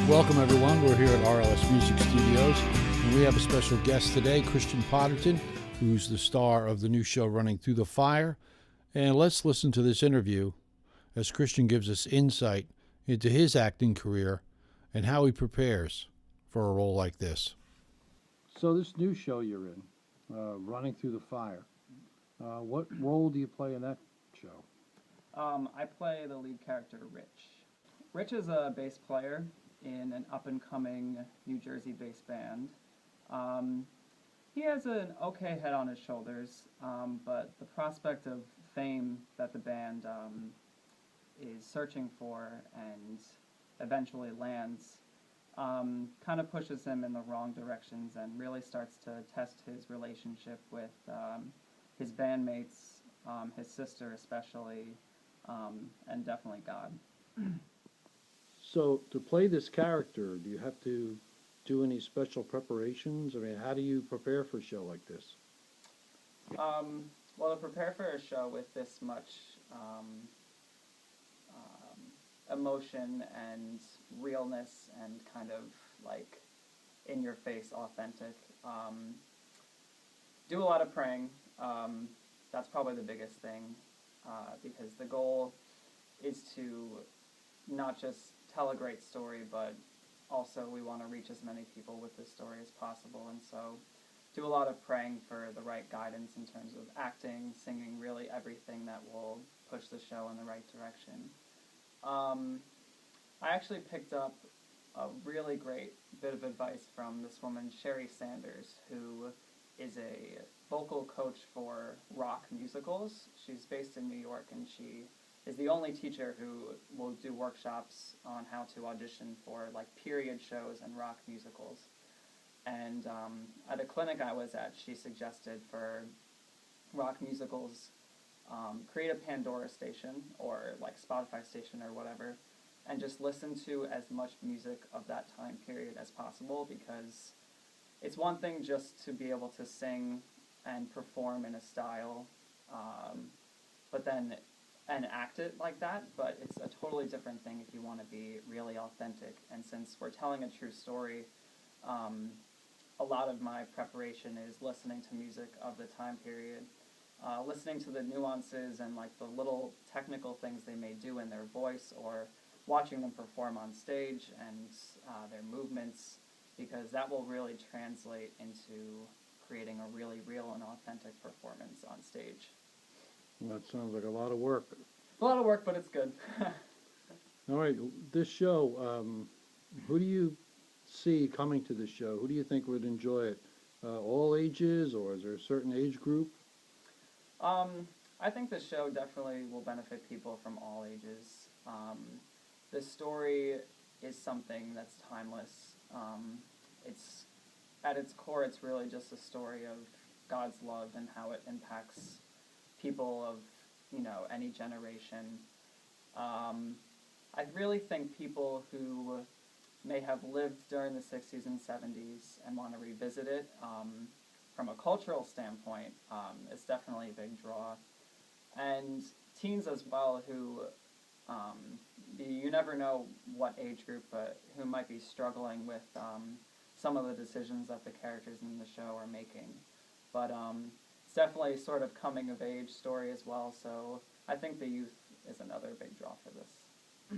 Welcome, everyone. We're here at RLS Music Studios, and we have a special guest today, Christian Potterton, who's the star of the new show Running Through the Fire. And let's listen to this interview as Christian gives us insight into his acting career and how he prepares for a role like this. So this new show you're in, Running Through the Fire, what role do you play in that show? I play the lead character, Rich. Rich is a bass player in an up-and-coming New Jersey-based band. He has an okay head on his shoulders, but the prospect of fame that the band is searching for and eventually lands kind of pushes him in the wrong directions and really starts to test his relationship with his bandmates, his sister especially, and definitely God. So to play this character, do you have to do any special preparations? I mean, how do you prepare for a show like this? Well, to prepare for a show with this much emotion and realness and kind of like in-your-face authentic, do a lot of praying. That's probably the biggest thing, because the goal is to not just tell a great story, but also we want to reach as many people with this story as possible, and so do a lot of praying for the right guidance in terms of acting, singing, really everything that will push the show in the right direction. I actually picked up a really great bit of advice from this woman, Sherry Sanders, who is a vocal coach for rock musicals. She's based in New York, and she is the only teacher who will do workshops on how to audition for like period shows and rock musicals. And at a clinic I was at, she suggested for rock musicals, create a Pandora station or like Spotify station or whatever, and just listen to as much music of that time period as possible, because it's one thing just to be able to sing and perform in a style, but then and act it like that, but it's a totally different thing if you want to be really authentic. And since we're telling a true story, a lot of my preparation is listening to music of the time period, listening to the nuances and like the little technical things they may do in their voice, or watching them perform on stage and their movements, because that will really translate into creating a really real and authentic performance on stage. Well, that sounds like a lot of work. A lot of work, but it's good. All right, this show, who do you see coming to this show? Who do you think would enjoy it? All ages, or is there a certain age group? I think the show definitely will benefit people from all ages. The story is something that's timeless. It's at its core, it's really just a story of God's love and how it impacts people of, any generation. I really think people who may have lived during the 60s and 70s and want to revisit it, from a cultural standpoint, it's definitely a big draw. And teens as well who, you never know what age group, but who might be struggling with some of the decisions that the characters in the show are making. But it's definitely sort of coming-of-age story as well, so I think the youth is another big draw for this.